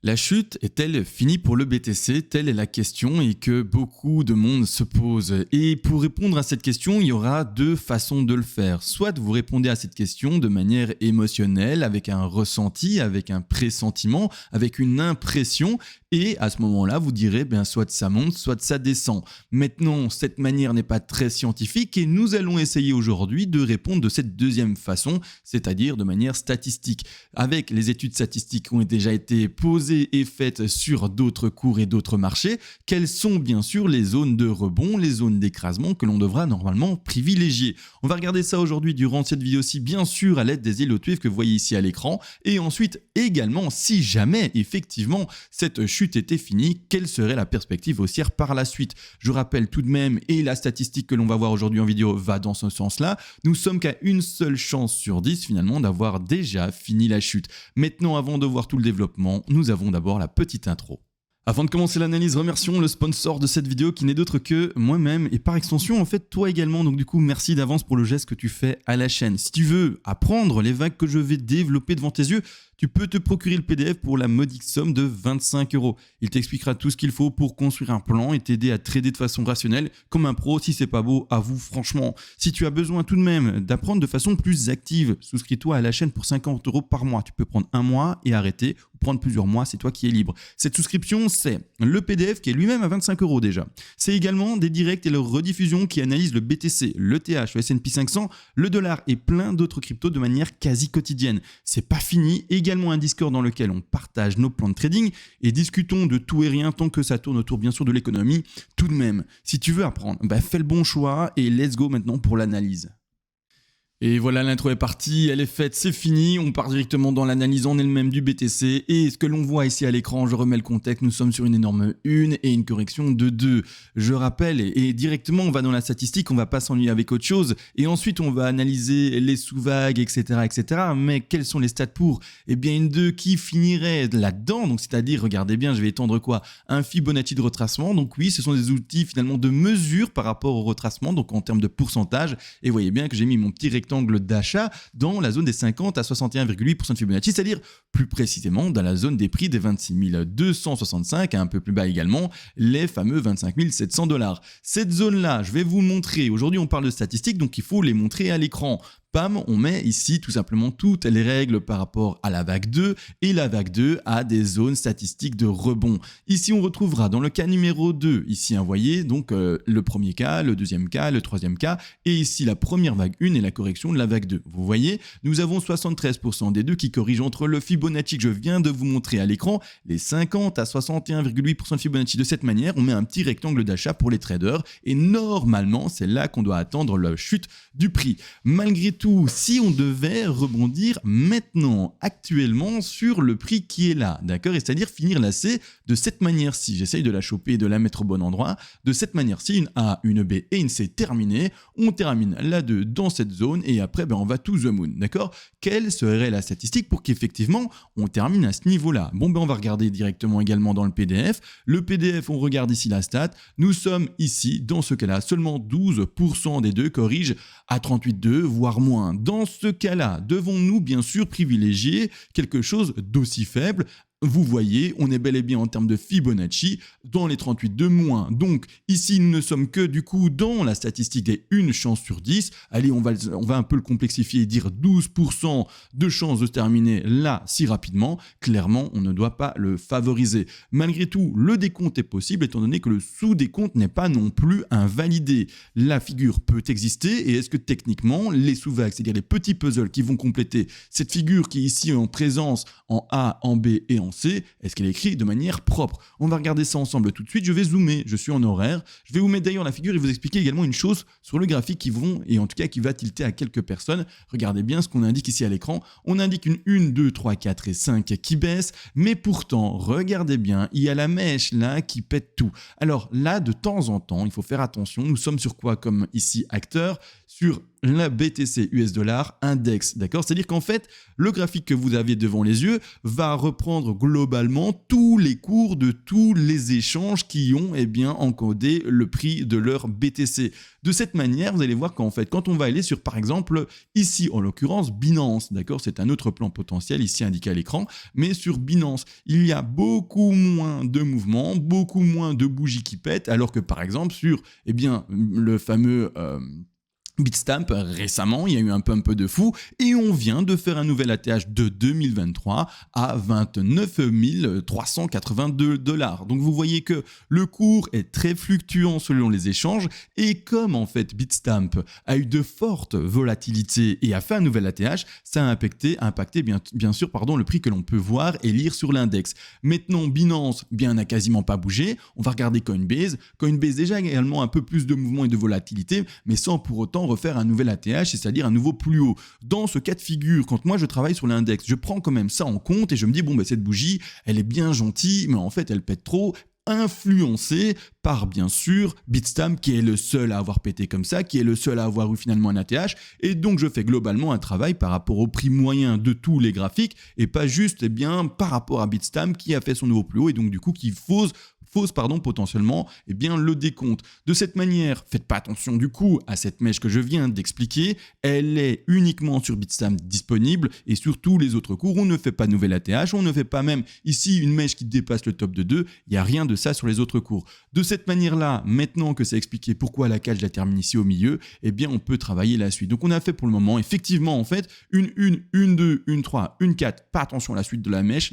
La chute est-elle finie pour le BTC? Telle est la question et que beaucoup de monde se pose. Et pour répondre à cette question, il y aura deux façons de le faire. Soit vous répondez à cette question de manière émotionnelle, avec un ressenti, avec un pressentiment, avec une impression. Et à ce moment-là, vous direz soit ça monte, soit ça descend. Maintenant, cette manière n'est pas très scientifique et nous allons essayer aujourd'hui de répondre de cette deuxième façon, c'est-à-dire de manière statistique. Avec les études statistiques qui ont déjà été posées et faites sur d'autres cours et d'autres marchés, quelles sont bien sûr les zones de rebond, les zones d'écrasement que l'on devra normalement privilégier. On va regarder ça aujourd'hui durant cette vidéo-ci, bien sûr à l'aide des îlots Twift que vous voyez ici à l'écran. Et ensuite également, si jamais effectivement cette chute était finie, quelle serait la perspective haussière par la suite? Je rappelle tout de même, et la statistique que l'on va voir aujourd'hui en vidéo va dans ce sens-là, nous sommes qu'à une seule chance sur 10 finalement d'avoir déjà fini la chute. Maintenant, avant de voir tout le développement, nous avons d'abord la petite intro. Avant de commencer l'analyse, remercions le sponsor de cette vidéo qui n'est d'autre que moi-même et par extension en fait toi également. Donc du coup merci d'avance pour le geste que tu fais à la chaîne. Si tu veux apprendre les vagues que je vais développer devant tes yeux, tu peux te procurer le PDF pour la modique somme de 25 €. Il t'expliquera tout ce qu'il faut pour construire un plan et t'aider à trader de façon rationnelle comme un pro. Si c'est pas beau, avoue franchement. Si tu as besoin tout de même d'apprendre de façon plus active, souscris-toi à la chaîne pour 50 € par mois. Tu peux prendre un mois et arrêter ou prendre plusieurs mois, c'est toi qui es libre. Cette souscription, c'est le PDF qui est lui-même à 25 € déjà. C'est également des directs et leurs rediffusions qui analysent le BTC, le TH, le S&P 500, le dollar et plein d'autres cryptos de manière quasi quotidienne. C'est pas fini. Également un Discord dans lequel on partage nos plans de trading et discutons de tout et rien tant que ça tourne autour bien sûr de l'économie. Tout de même, si tu veux apprendre, fais le bon choix et let's go maintenant pour l'analyse. Et voilà, l'intro est partie, elle est faite, c'est fini, on part directement dans l'analyse en elle-même du BTC et ce que l'on voit ici à l'écran, je remets le contexte, nous sommes sur une énorme 1 et une correction de 2. Je rappelle et directement on va dans la statistique, on va pas s'ennuyer avec autre chose et ensuite on va analyser les sous-vagues, etc., etc. Mais quels sont les stats pour? Eh bien une 2 qui finirait là-dedans, donc c'est-à-dire, regardez bien, je vais étendre quoi? Un Fibonacci de retracement, donc oui, ce sont des outils finalement de mesure par rapport au retracement, donc en termes de pourcentage, et vous voyez bien que j'ai mis mon petit rectangle d'achat dans la zone des 50 à 61,8% de Fibonacci, c'est-à-dire plus précisément dans la zone des prix des 26 265 à un peu plus bas également, les fameux 25 700 $. Cette zone-là, je vais vous montrer, aujourd'hui on parle de statistiques, donc il faut les montrer à l'écran. Bam, on met ici tout simplement toutes les règles par rapport à la vague 2 et la vague 2 a des zones statistiques de rebond. Ici, on retrouvera dans le cas numéro 2, ici, vous voyez, donc le premier cas, le deuxième cas, le troisième cas et ici la première vague 1 et la correction de la vague 2. Vous voyez, nous avons 73% des deux qui corrigent entre le Fibonacci que je viens de vous montrer à l'écran, les 50 à 61,8% de Fibonacci. De cette manière, on met un petit rectangle d'achat pour les traders et normalement, c'est là qu'on doit attendre la chute du prix. Malgré tout, si on devait rebondir maintenant, actuellement, sur le prix qui est là, d'accord, et c'est-à-dire finir la C de cette manière-ci, j'essaye de la choper et de la mettre au bon endroit, de cette manière-ci, une A, une B et une C terminée, on termine la 2 dans cette zone et après on va to the moon, d'accord? Quelle serait la statistique pour qu'effectivement on termine à ce niveau-là? Bon on va regarder directement également dans le PDF. Le PDF, on regarde ici la stat, nous sommes ici, dans ce cas-là, seulement 12% des deux corrigent à 38,2 voire moins. Dans ce cas-là, devons-nous bien sûr privilégier quelque chose d'aussi faible? Vous voyez, on est bel et bien en termes de Fibonacci dans les 38 de moins. Donc ici, nous ne sommes que du coup dans la statistique des 1 chance sur 10. Allez, on va un peu le complexifier et dire 12% de chance de se terminer là si rapidement. Clairement, on ne doit pas le favoriser. Malgré tout, le décompte est possible étant donné que le sous-décompte n'est pas non plus invalidé. La figure peut exister et est-ce que techniquement, les sous-vagues, c'est-à-dire les petits puzzles qui vont compléter cette figure qui est ici en présence en A, en B et en C, est-ce qu'elle est écrite de manière propre? On va regarder ça ensemble tout de suite. Je vais zoomer, je suis en horaire. Je vais vous mettre d'ailleurs la figure et vous expliquer également une chose sur le graphique qui va tilter à quelques personnes. Regardez bien ce qu'on indique ici à l'écran. On indique une 1, 2, 3, 4 et 5 qui baissent, mais pourtant, regardez bien, il y a la mèche là qui pète tout. Alors là, de temps en temps, il faut faire attention. Nous sommes sur quoi comme ici acteur? sur la BTC US dollar index, d'accord? C'est-à-dire qu'en fait, le graphique que vous avez devant les yeux va reprendre globalement tous les cours de tous les échanges qui ont encodé le prix de leur BTC. De cette manière, vous allez voir qu'en fait, quand on va aller sur, par exemple, ici en l'occurrence Binance, d'accord? C'est un autre plan potentiel ici indiqué à l'écran, mais sur Binance, il y a beaucoup moins de mouvements, beaucoup moins de bougies qui pètent, alors que par exemple sur le fameux Bitstamp, récemment, il y a eu un pump de fou et on vient de faire un nouvel ATH de 2023 à 29 382 $. Donc vous voyez que le cours est très fluctuant selon les échanges et comme en fait Bitstamp a eu de fortes volatilités et a fait un nouvel ATH, ça a impacté bien sûr le prix que l'on peut voir et lire sur l'index. Maintenant Binance n'a quasiment pas bougé, on va regarder Coinbase. Coinbase déjà également un peu plus de mouvement et de volatilité, mais sans pour autant refaire un nouvel ATH, c'est-à-dire un nouveau plus haut. Dans ce cas de figure, quand moi je travaille sur l'index, je prends quand même ça en compte et je me dis cette bougie, elle est bien gentille, mais en fait elle pète trop, influencé par bien sûr Bitstamp qui est le seul à avoir pété comme ça, qui est le seul à avoir eu finalement un ATH, et donc je fais globalement un travail par rapport au prix moyen de tous les graphiques et pas juste par rapport à Bitstamp qui a fait son nouveau plus haut et donc du coup qui fausse potentiellement le décompte. De cette manière, faites pas attention du coup à cette mèche que je viens d'expliquer, elle est uniquement sur Bitstamp disponible et sur tous les autres cours, on ne fait pas de nouvelle ATH, on ne fait pas même ici une mèche qui dépasse le top de 2, il n'y a rien de ça sur les autres cours. De cette manière-là, maintenant que c'est expliqué pourquoi la cale je la termine ici au milieu, on peut travailler la suite. Donc on a fait pour le moment effectivement en fait une 2, une 3, une 4, pas attention à la suite de la mèche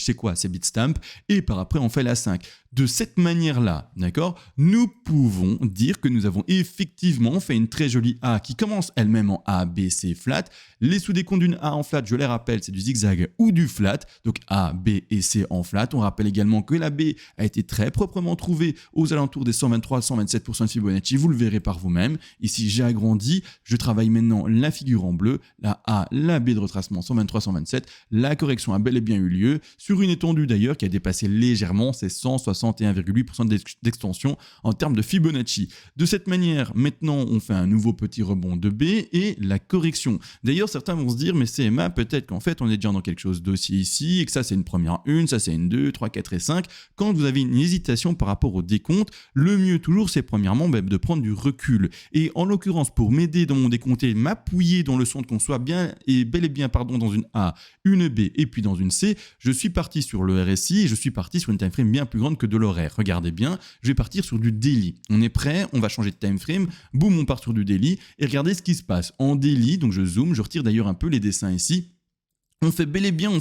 c'est quoi? C'est Bitstamp et par après on fait la 5. De cette manière-là, d'accord, nous pouvons dire que nous avons effectivement fait une très jolie A qui commence elle-même en A, B, C flat. Les sous-décomptes d'une A en flat, je les rappelle, c'est du zigzag ou du flat. Donc A, B et C en flat. On rappelle également que la B a été très proprement trouvée aux alentours des 123-127% de Fibonacci. Vous le verrez par vous-même. Ici, j'ai agrandi. Je travaille maintenant la figure en bleu. La A, la B de retracement 123-127. La correction a bel et bien eu lieu sur une étendue d'ailleurs qui a dépassé légèrement ces 161,8% d'extension en termes de Fibonacci. De cette manière, maintenant, on fait un nouveau petit rebond de B et la correction. D'ailleurs, certains vont se dire, mais CMA, peut-être qu'en fait, on est déjà dans quelque chose d'aussi ici et que ça, c'est une première 1, ça, c'est une 2, 3, 4 et 5. Quand vous avez une hésitation par rapport au décompte, le mieux toujours, c'est premièrement de prendre du recul. Et en l'occurrence, pour m'aider dans mon décompte et m'appuyer dans le son qu'on soit bien et bel et bien dans une A, une B et puis dans une C, je suis parti sur le RSI et je suis parti sur une time frame bien plus grande que de l'horaire. Regardez bien, je vais partir sur du daily. On est prêt, on va changer de time frame, boum, on part sur du daily et regardez ce qui se passe. En daily, donc je zoome, je retire d'ailleurs un peu les dessins ici. On fait bel et bien,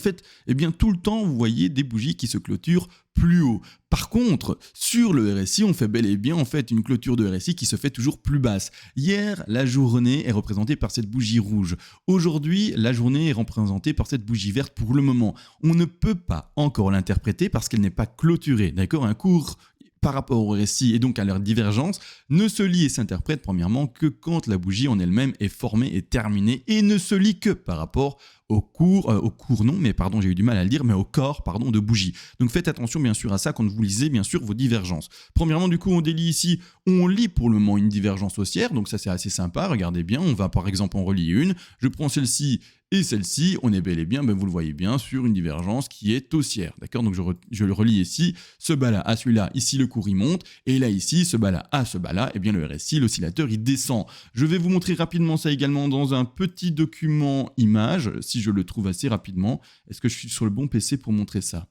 tout le temps, vous voyez des bougies qui se clôturent plus haut. Par contre, sur le RSI, on fait bel et bien une clôture de RSI qui se fait toujours plus basse. Hier, la journée est représentée par cette bougie rouge. Aujourd'hui, la journée est représentée par cette bougie verte pour le moment. On ne peut pas encore l'interpréter parce qu'elle n'est pas clôturée. D'accord ? Un cours par rapport au RSI et donc à leur divergence, ne se lit et s'interprète premièrement que quand la bougie en elle-même est formée et terminée et ne se lit que par rapport au corps de bougie. Donc faites attention bien sûr à ça quand vous lisez bien sûr vos divergences. Premièrement, du coup, on délie ici, on lit pour le moment une divergence haussière, donc ça c'est assez sympa, regardez bien, on va par exemple en relier une, je prends celle-ci et celle-ci, on est bel et bien, vous le voyez bien, sur une divergence qui est haussière, d'accord? Donc je le relie ici, ce bas-là à celui-là, ici le cours il monte, et là ici, ce bas-là à ce bas-là, le RSI, l'oscillateur, il descend. Je vais vous montrer rapidement ça également dans un petit document image, si je le trouve assez rapidement. Est-ce que je suis sur le bon PC pour montrer ça ?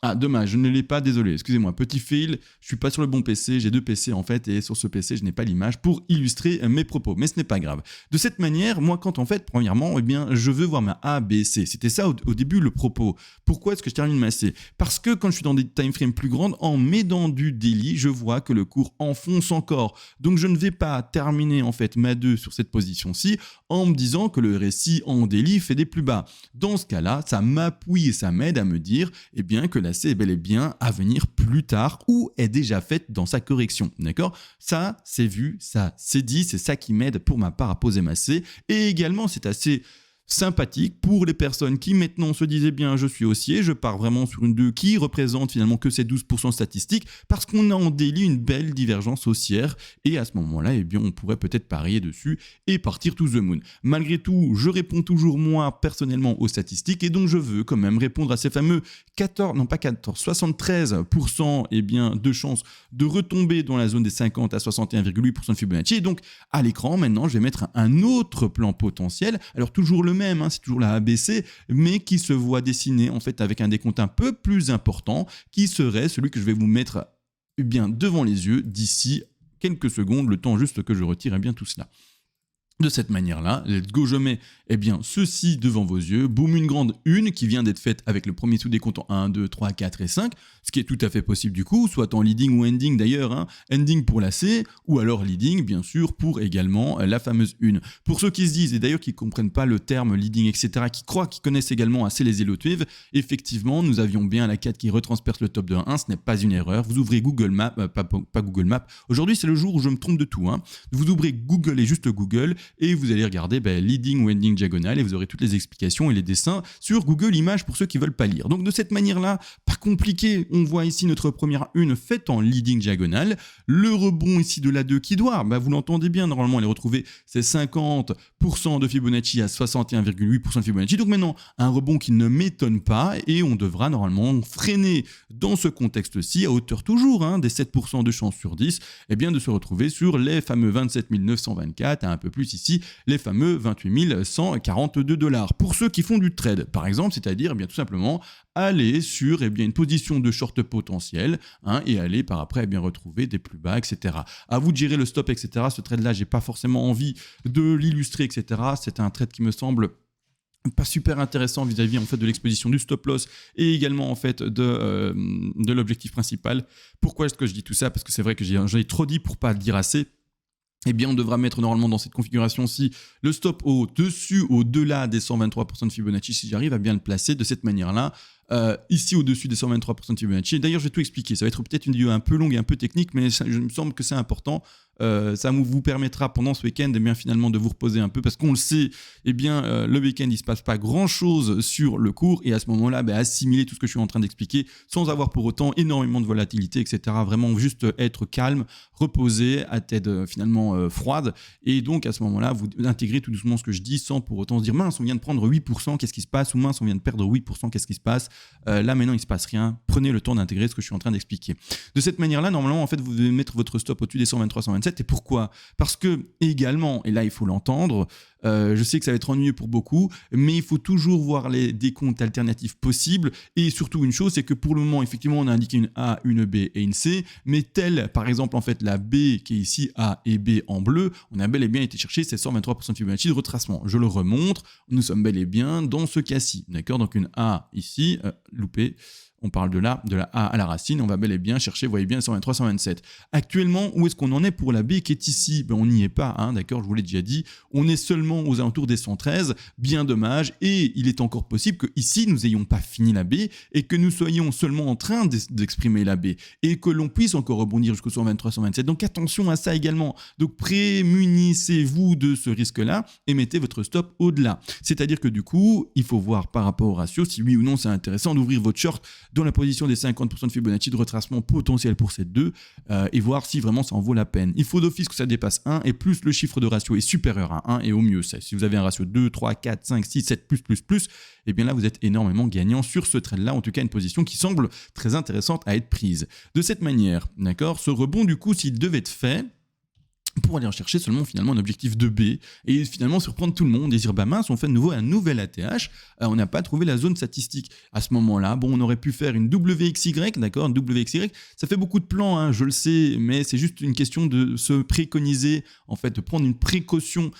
Ah, dommage, je ne l'ai pas, désolé, excusez-moi, petit fail, je suis pas sur le bon PC, j'ai deux PC en fait, et sur ce PC, je n'ai pas l'image pour illustrer mes propos, mais ce n'est pas grave. De cette manière, moi, quand en fait, premièrement, je veux voir ma A, B, C. C'était ça au début le propos. Pourquoi est-ce que je termine ma C ? Parce que quand je suis dans des time frames plus grandes, en m'aidant du daily, je vois que le cours enfonce encore. Donc je ne vais pas terminer en fait ma 2 sur cette position-ci en me disant que le RSI en daily fait des plus bas. Dans ce cas-là, ça m'appuie et ça m'aide à me dire que la C est bel et bien à venir plus tard ou est déjà faite dans sa correction. D'accord ? Ça, c'est vu, ça, c'est dit, c'est ça qui m'aide pour ma part à poser ma C. Et également, c'est assez sympathique pour les personnes qui maintenant se disaient bien je suis haussier, je pars vraiment sur une 2 qui représente finalement que ces 12% statistiques parce qu'on a en daily une belle divergence haussière et à ce moment-là on pourrait peut-être parier dessus et partir to the moon. Malgré tout, je réponds toujours moi personnellement aux statistiques et donc je veux quand même répondre à ces fameux 73% de chances de retomber dans la zone des 50 à 61,8% de Fibonacci et donc à l'écran maintenant je vais mettre un autre plan potentiel, alors toujours le même, c'est toujours la ABC, mais qui se voit dessiner en fait avec un décompte un peu plus important, qui serait celui que je vais vous mettre devant les yeux d'ici quelques secondes, le temps juste que je retire tout cela. De cette manière-là, let's go, je mets ceci devant vos yeux, boum, une grande 1 qui vient d'être faite avec le premier sous-décompte en 1, 2, 3, 4 et 5, ce qui est tout à fait possible du coup, soit en leading ou ending d'ailleurs, ending pour la C, ou alors leading bien sûr pour également la fameuse 1. Pour ceux qui se disent, et d'ailleurs qui ne comprennent pas le terme leading, etc., qui croient qu'ils connaissent également assez les Eloutwave, effectivement, nous avions bien la 4 qui retransperce le top de 1, ce n'est pas une erreur, vous ouvrez Google Maps, pas Google Maps, aujourd'hui c'est le jour où je me trompe de tout, vous ouvrez Google et juste Google, et vous allez regarder leading ou ending diagonale et vous aurez toutes les explications et les dessins sur Google Images pour ceux qui veulent pas lire. Donc de cette manière-là, pas compliqué, on voit ici notre première 1 faite en leading diagonale, le rebond ici de la 2 qui doit, vous l'entendez bien, normalement elle est retrouvée, c'est 50% de Fibonacci à 61,8% de Fibonacci, donc maintenant un rebond qui ne m'étonne pas et on devra normalement freiner dans ce contexte-ci à hauteur toujours des 7% de chance sur 10, de se retrouver sur les fameux 27 924 et un peu plus ici les fameux 28 142 $. Pour ceux qui font du trade, par exemple, c'est-à-dire tout simplement aller sur une position de short potentiel et aller par après retrouver des plus bas, etc. À vous de gérer le stop, etc. Ce trade-là, j'ai pas forcément envie de l'illustrer, etc. C'est un trade qui me semble pas super intéressant vis-à-vis en fait de l'exposition du stop loss et également en fait de l'objectif principal. Pourquoi est-ce que je dis tout ça? Parce que c'est vrai que j'en ai trop dit pour pas le dire assez. On devra mettre normalement dans cette configuration-ci le stop au-dessus, au-delà des 123% de Fibonacci si j'arrive à bien le placer de cette manière-là. Ici au-dessus des 123% de Fibonacci. D'ailleurs, je vais tout expliquer. Ça va être peut-être une vidéo un peu longue et un peu technique, mais il me semble que c'est important. Ça vous permettra pendant ce week-end finalement de vous reposer un peu parce qu'on le sait, le week-end il se passe pas grand-chose sur le cours et à ce moment-là, assimiler tout ce que je suis en train d'expliquer sans avoir pour autant énormément de volatilité, etc. Vraiment juste être calme, reposer, à tête finalement froide et donc à ce moment-là, vous intégrez tout doucement ce que je dis sans pour autant se dire mince, on vient de prendre 8%, qu'est-ce qui se passe? Ou mince, on vient de perdre 8%, qu'est-ce qui se passe? Là maintenant il se passe rien, prenez le temps d'intégrer ce que je suis en train d'expliquer. De cette manière-là, normalement en fait vous devez mettre votre stop au-dessus des 123-127 et pourquoi? Parce que également, et là il faut l'entendre, je sais que ça va être ennuyeux pour beaucoup, mais il faut toujours voir les décomptes alternatifs possibles et surtout une chose, c'est que pour le moment effectivement on a indiqué une A, une B et une C, mais telle par exemple en fait la B qui est ici A et B en bleu, on a bel et bien été chercher ces 123% de Fibonacci de retracement. Je le remontre, nous sommes bel et bien dans ce cas-ci, d'accord? Donc une A ici, loupé. On parle de la A à la racine, on va bel et bien chercher, vous voyez bien, 123, 127. Actuellement, où est-ce qu'on en est pour la B qui est ici? On n'y est pas, d'accord, je vous l'ai déjà dit. On est seulement aux alentours des 113, bien dommage, et il est encore possible qu'ici, nous n'ayons pas fini la B, et que nous soyons seulement en train d'exprimer la B, et que l'on puisse encore rebondir jusqu'au 123, 127. Donc attention à ça également. Donc prémunissez-vous de ce risque-là, et mettez votre stop au-delà. C'est-à-dire que du coup, il faut voir par rapport au ratio, si oui ou non c'est intéressant d'ouvrir votre short dans la position des 50% de Fibonacci de retracement potentiel pour ces deux et voir si vraiment ça en vaut la peine. Il faut d'office que ça dépasse 1 et plus le chiffre de ratio est supérieur à 1 et au mieux 16. Si vous avez un ratio 2, 3, 4, 5, 6, 7, et bien là vous êtes énormément gagnant sur ce trade-là, en tout cas une position qui semble très intéressante à être prise. De cette manière, d'accord, ce rebond du coup s'il devait être fait, pour aller rechercher seulement finalement un objectif de B et finalement surprendre tout le monde et dire mince, on fait de nouveau un nouvel ATH, on n'a pas trouvé la zone statistique. À ce moment-là, on aurait pu faire une WXY, d'accord, une WXY, ça fait beaucoup de plans, je le sais, mais c'est juste une question de se préconiser, en fait, de prendre une précaution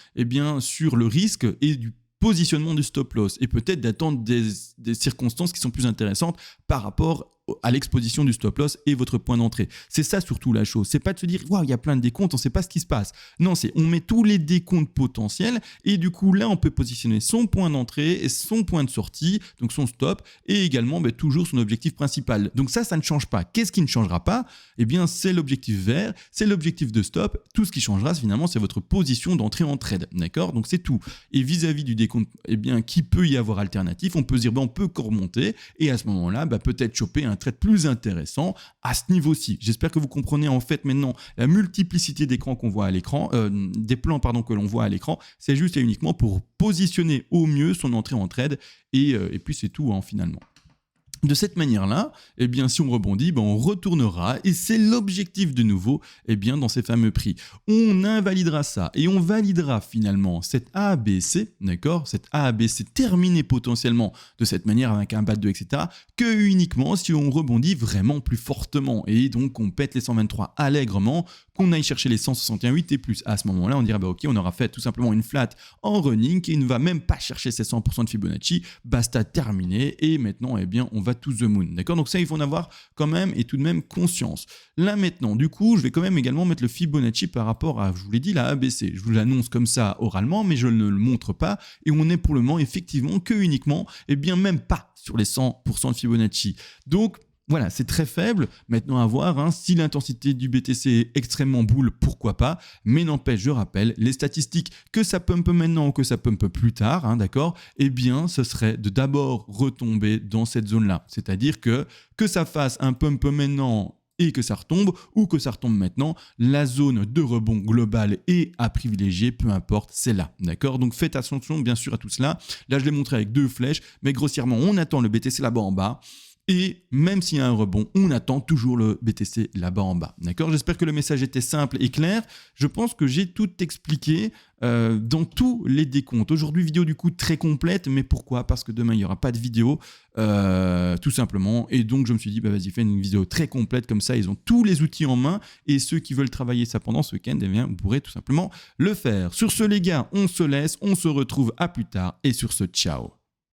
sur le risque et du positionnement du stop loss et peut-être d'attendre des circonstances qui sont plus intéressantes par rapport à l'exposition du stop loss et votre point d'entrée. C'est ça surtout la chose. C'est pas de se dire waouh, il y a plein de décomptes, on ne sait pas ce qui se passe. Non, c'est on met tous les décomptes potentiels et du coup là on peut positionner son point d'entrée et son point de sortie, donc son stop et également toujours son objectif principal. Donc ça ne change pas. Qu'est-ce qui ne changera pas? Eh bien c'est l'objectif vert, c'est l'objectif de stop. Tout ce qui changera finalement c'est votre position d'entrée en trade. D'accord? Donc c'est tout. Et vis-à-vis du décompte, eh bien qui peut y avoir alternatif? On peut se dire on peut encore remonter et à ce moment-là peut-être choper un trade plus intéressant à ce niveau-ci. J'espère que vous comprenez en fait maintenant la multiplicité d'écrans qu'on voit à l'écran, des plans que l'on voit à l'écran. C'est juste et uniquement pour positionner au mieux son entrée en trade et puis c'est tout finalement. De cette manière-là, eh bien, si on rebondit, on retournera et c'est l'objectif de nouveau dans ces fameux prix. On invalidera ça et on validera finalement cette ABC, d'accord, cette ABC terminée potentiellement de cette manière avec un BAT2, etc., que uniquement si on rebondit vraiment plus fortement et donc on pète les 123 allègrement, qu'on aille chercher les 161,8 et plus. À ce moment-là, on dira ok, on aura fait tout simplement une flat en running qui ne va même pas chercher ces 100% de Fibonacci, basta terminé et maintenant on va to the moon, d'accord? Donc ça, il faut en avoir quand même et tout de même conscience. Là maintenant, du coup, je vais quand même également mettre le Fibonacci par rapport à, je vous l'ai dit, la ABC. Je vous l'annonce comme ça oralement, mais je ne le montre pas et on est pour le moment effectivement que uniquement, même pas sur les 100% de Fibonacci. Donc, voilà, c'est très faible. Maintenant, à voir, si l'intensité du BTC est extrêmement boule, pourquoi pas. Mais n'empêche, je rappelle, les statistiques, que ça pump maintenant ou que ça pump plus tard, d'accord, ce serait de d'abord retomber dans cette zone-là. C'est-à-dire que ça fasse un pump maintenant et que ça retombe, ou que ça retombe maintenant, la zone de rebond global et à privilégier, peu importe, c'est là, d'accord? Donc faites attention bien sûr à tout cela. Là, je l'ai montré avec 2 flèches, mais grossièrement, on attend le BTC là-bas en bas. Et même s'il y a un rebond, on attend toujours le BTC là-bas en bas. D'accord? J'espère que le message était simple et clair. Je pense que j'ai tout expliqué dans tous les décomptes. Aujourd'hui, vidéo du coup très complète. Mais pourquoi? Parce que demain, il n'y aura pas de vidéo, tout simplement. Et donc, je me suis dit, vas-y, fais une vidéo très complète. Comme ça, ils ont tous les outils en main. Et ceux qui veulent travailler ça pendant ce week-end, vous pourrez tout simplement le faire. Sur ce, les gars, on se laisse. On se retrouve à plus tard. Et sur ce, ciao.